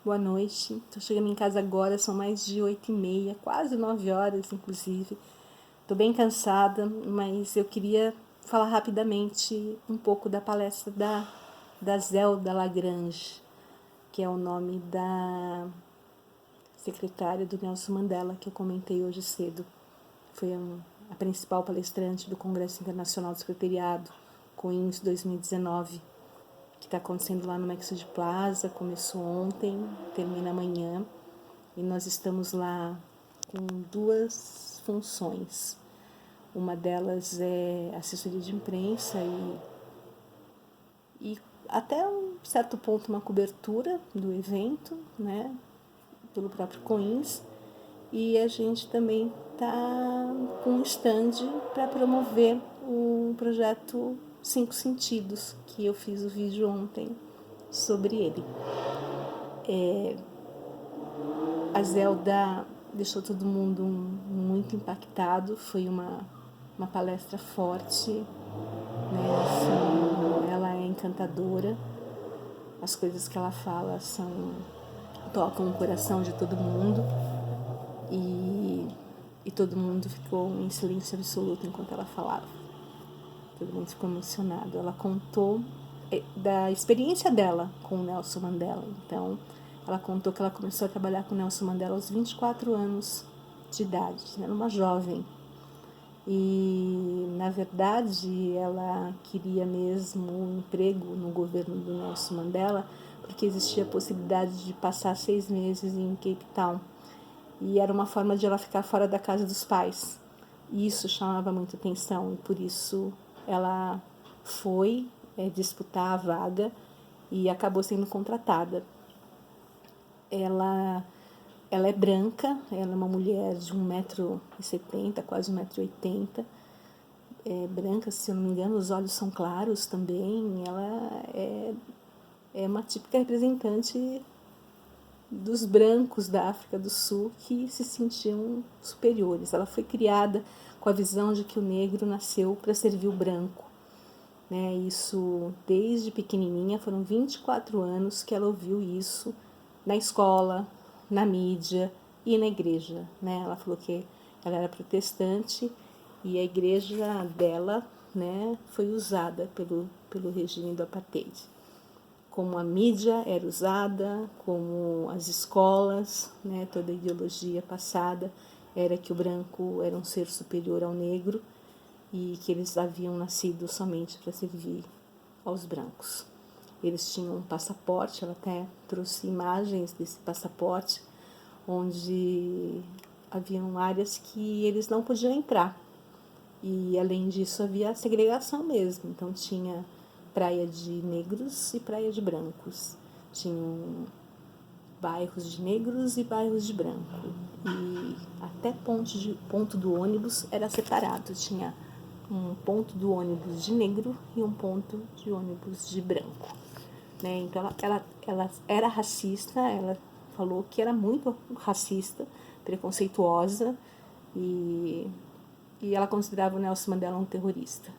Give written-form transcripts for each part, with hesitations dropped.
Boa noite. Estou chegando em casa agora, são mais de 8h30, quase 9 horas, inclusive. Estou bem cansada, mas eu queria falar rapidamente um pouco da palestra da Zelda Lagrange, que é o nome da secretária do Nelson Mandela, que eu comentei hoje cedo. Foi a principal palestrante do Congresso Internacional do Secretariado, COINS 2019, que está acontecendo lá no Maxud Plaza. Começou ontem, termina amanhã, e nós estamos lá com duas funções. Uma delas é assessoria de imprensa e até um certo ponto uma cobertura do evento, né, pelo próprio COINS, e a gente também está com um stand para promover o projeto 5 Sentidos, que eu fiz o vídeo ontem sobre ele. A Zelda deixou todo mundo muito impactado, foi uma palestra forte, né? Assim, ela é encantadora, as coisas que ela fala tocam o coração de todo mundo e todo mundo ficou em silêncio absoluto enquanto ela falava. Todo mundo ficou emocionado. Ela contou da experiência dela com o Nelson Mandela. Então, ela contou que ela começou a trabalhar com o Nelson Mandela aos 24 anos de idade. Era uma jovem. E, na verdade, ela queria mesmo um emprego no governo do Nelson Mandela, porque existia a possibilidade de passar 6 meses em Cape Town. E era uma forma de ela ficar fora da casa dos pais. E isso chamava muita atenção, e por isso ela foi disputar a vaga e acabou sendo contratada. Ela é branca, ela é uma mulher de 1,70 m, quase 1,80 m, branca, se eu não me engano, os olhos são claros também. Ela é uma típica representante dos brancos da África do Sul que se sentiam superiores. Ela foi criada com a visão de que o negro nasceu para servir o branco. Né? Isso desde pequenininha, foram 24 anos que ela ouviu isso na escola, na mídia e na igreja. Né? Ela falou que ela era protestante e a igreja dela, né, foi usada pelo regime do apartheid. Como a mídia era usada, como as escolas, né, toda a ideologia passada era que o branco era um ser superior ao negro e que eles haviam nascido somente para servir aos brancos. Eles tinham um passaporte, ela até trouxe imagens desse passaporte, onde haviam áreas que eles não podiam entrar. E, além disso, havia a segregação mesmo. Então, tinha praia de negros e praia de brancos. Tinham bairros de negros e bairros de branco. E até ponto do ônibus era separado. Tinha um ponto do ônibus de negro e um ponto de ônibus de branco. Né? Então, ela era racista, ela falou que era muito racista, preconceituosa, e ela considerava o Nelson Mandela um terrorista.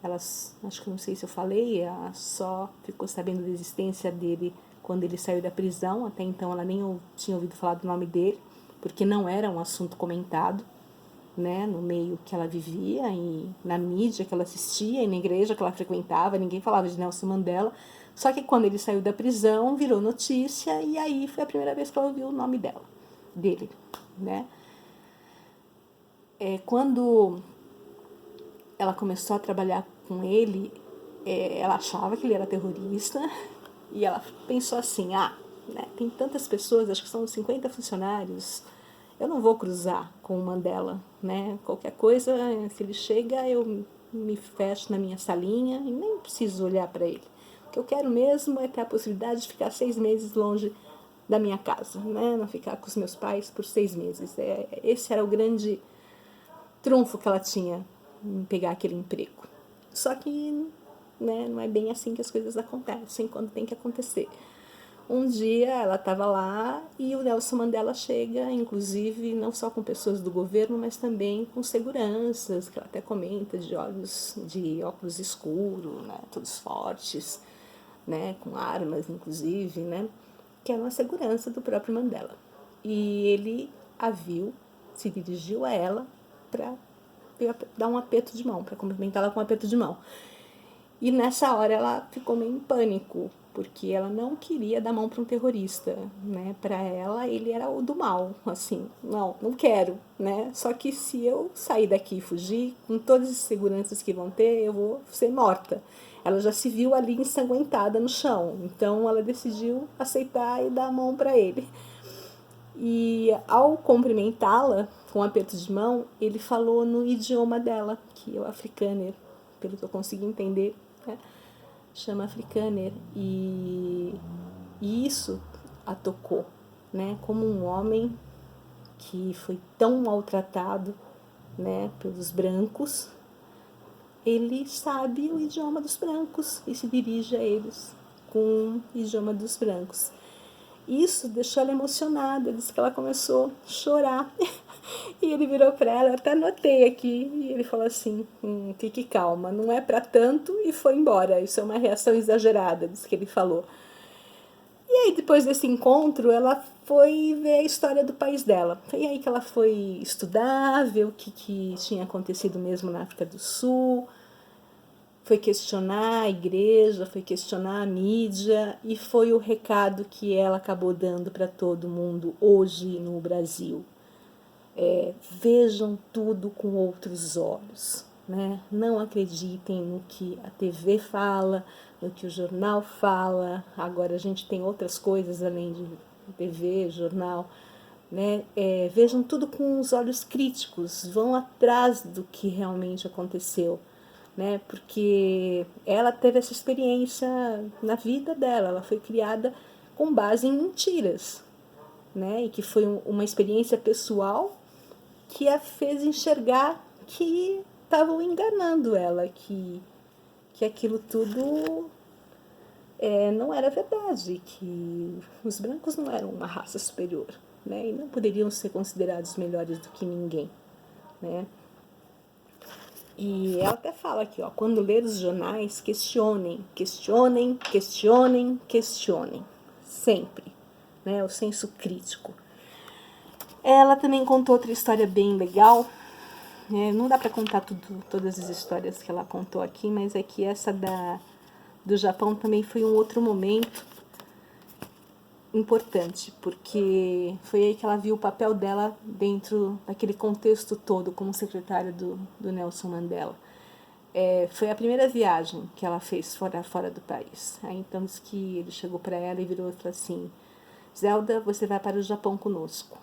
Ela, acho que não sei se eu falei, ela só ficou sabendo da existência dele quando ele saiu da prisão. Até então ela nem tinha ouvido falar do nome dele, porque não era um assunto comentado, né, no meio que ela vivia, e na mídia que ela assistia, e na igreja que ela frequentava, ninguém falava de Nelson Mandela. Só que quando ele saiu da prisão, virou notícia, e aí foi a primeira vez que ela ouviu o nome dele, né. Quando ela começou a trabalhar com ele, ela achava que ele era terrorista, e ela pensou assim, né, tem tantas pessoas, acho que são 50 funcionários, eu não vou cruzar com o Mandela, né? Qualquer coisa, se ele chega, eu me fecho na minha salinha e nem preciso olhar para ele. O que eu quero mesmo é ter a possibilidade de ficar 6 meses longe da minha casa, né? Não ficar com os meus pais por 6 meses. Esse era o grande trunfo que ela tinha em pegar aquele emprego. Só que, né, não é bem assim que as coisas acontecem quando tem que acontecer. Um dia ela estava lá e o Nelson Mandela chega, inclusive, não só com pessoas do governo, mas também com seguranças, que ela até comenta, de óculos escuros, né, todos fortes, né, com armas, inclusive, né. que era uma segurança do próprio Mandela. E ele a viu, se dirigiu a ela para dar um aperto de mão, para cumprimentá-la com um aperto de mão. E nessa hora ela ficou meio em pânico, porque ela não queria dar mão para um terrorista, né? Para ela ele era o do mal, assim, não quero, né? Só que se eu sair daqui e fugir, com todas as seguranças que vão ter, eu vou ser morta. Ela já se viu ali ensanguentada no chão, então ela decidiu aceitar e dar a mão para ele. E ao cumprimentá-la com um aperto de mão, ele falou no idioma dela, que é o africâner, pelo que eu consegui entender, né? Chama africâner. E isso a tocou, né? Como um homem que foi tão maltratado, né, pelos brancos, ele sabe o idioma dos brancos e se dirige a eles com o idioma dos brancos. Isso deixou ela emocionada, disse que ela começou a chorar. E ele virou para ela, eu até anotei aqui, e ele falou assim, fique calma, não é para tanto, e foi embora. Isso é uma reação exagerada, disse que ele falou. E aí, depois desse encontro, ela foi ver a história do país dela. Foi aí que ela foi estudar, ver o que tinha acontecido mesmo na África do Sul, foi questionar a igreja, foi questionar a mídia, e foi o recado que ela acabou dando para todo mundo hoje no Brasil. Vejam tudo com outros olhos, né? Não acreditem no que a TV fala, no que o jornal fala. Agora a gente tem outras coisas além de TV, jornal, né? Vejam tudo com os olhos críticos, vão atrás do que realmente aconteceu, né? Porque ela teve essa experiência na vida dela, ela foi criada com base em mentiras, né? E que foi uma experiência pessoal que a fez enxergar que estavam enganando ela, que aquilo tudo não era verdade, que os brancos não eram uma raça superior, né? E não poderiam ser considerados melhores do que ninguém, né? E ela até fala aqui, ó, quando ler os jornais, questionem, questionem, questionem, questionem, sempre, né? O senso crítico. Ela também contou outra história bem legal. Não dá para contar todas as histórias que ela contou aqui, mas é que essa do Japão também foi um outro momento importante, porque foi aí que ela viu o papel dela dentro daquele contexto todo como secretária do Nelson Mandela. Foi a primeira viagem que ela fez fora do país. Aí então diz que ele chegou para ela e virou e falou assim, Zelda, você vai para o Japão conosco.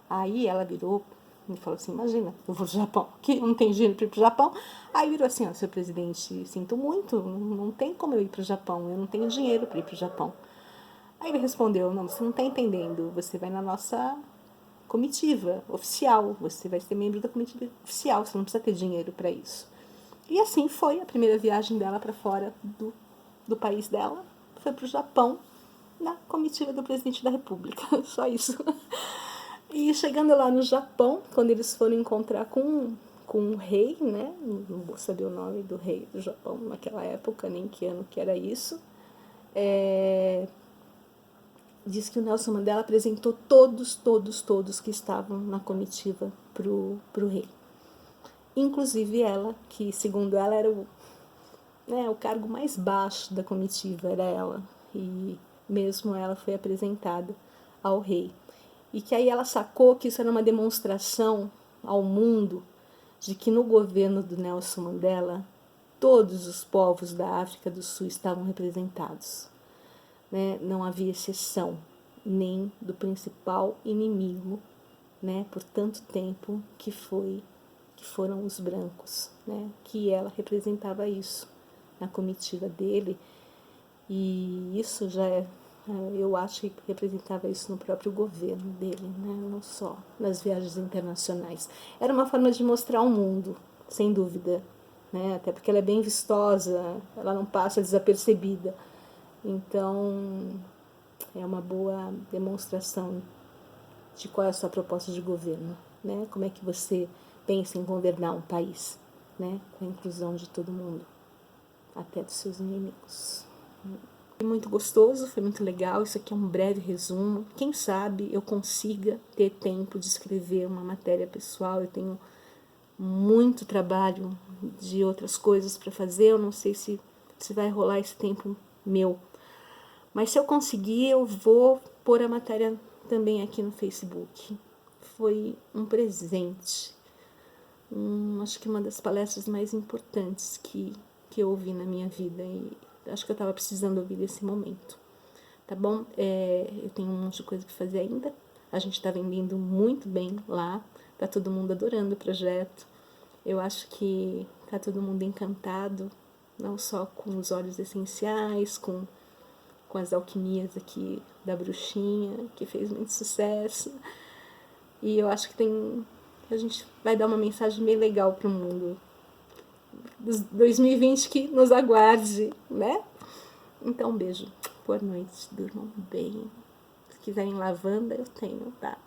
Aí ela virou e falou assim, imagina, eu vou pro Japão, que não tem dinheiro para ir pro Japão. Aí virou assim, ó, seu presidente, sinto muito, não tem como eu ir pro Japão, eu não tenho dinheiro para ir pro Japão. Aí ele respondeu, não, você não está entendendo, você vai na nossa comitiva oficial, você vai ser membro da comitiva oficial, você não precisa ter dinheiro para isso. E assim foi a primeira viagem dela para fora do país dela, foi pro Japão, na comitiva do presidente da República, só isso. E chegando lá no Japão, quando eles foram encontrar com o rei, né? Não vou saber o nome do rei do Japão naquela época, nem que ano que era isso. Diz que o Nelson Mandela apresentou todos que estavam na comitiva pro rei. Inclusive ela, que segundo ela era o cargo mais baixo da comitiva, era ela. E mesmo ela foi apresentada ao rei. E que aí ela sacou que isso era uma demonstração ao mundo de que no governo do Nelson Mandela todos os povos da África do Sul estavam representados, né? Não havia exceção nem do principal inimigo, né? Por tanto tempo que foram os brancos, né? Que ela representava isso na comitiva dele. E isso já eu acho que representava isso no próprio governo dele, né? Não só nas viagens internacionais. Era uma forma de mostrar ao mundo, sem dúvida, né? Até porque ela é bem vistosa, ela não passa desapercebida. Então, é uma boa demonstração de qual é a sua proposta de governo, né? Como é que você pensa em governar um país, né? Com a inclusão de todo mundo, até dos seus inimigos. Foi muito gostoso, foi muito legal. Isso aqui é um breve resumo. Quem sabe eu consiga ter tempo de escrever uma matéria pessoal. Eu tenho muito trabalho de outras coisas para fazer. Eu não sei se vai rolar esse tempo meu. Mas se eu conseguir, eu vou pôr a matéria também aqui no Facebook. Foi um presente. Acho que uma das palestras mais importantes que eu ouvi na minha vida. E acho que eu estava precisando ouvir nesse momento. Tá bom? Eu tenho um monte de coisa para fazer ainda. A gente está vendendo muito bem lá. Tá todo mundo adorando o projeto. Eu acho que tá todo mundo encantado, não só com os óleos essenciais, com as alquimias aqui da bruxinha, que fez muito sucesso. E eu acho que a gente vai dar uma mensagem bem legal pro mundo. 2020 que nos aguarde, né? Então, um beijo. Boa noite. Durmam bem. Se quiserem lavanda, eu tenho, tá?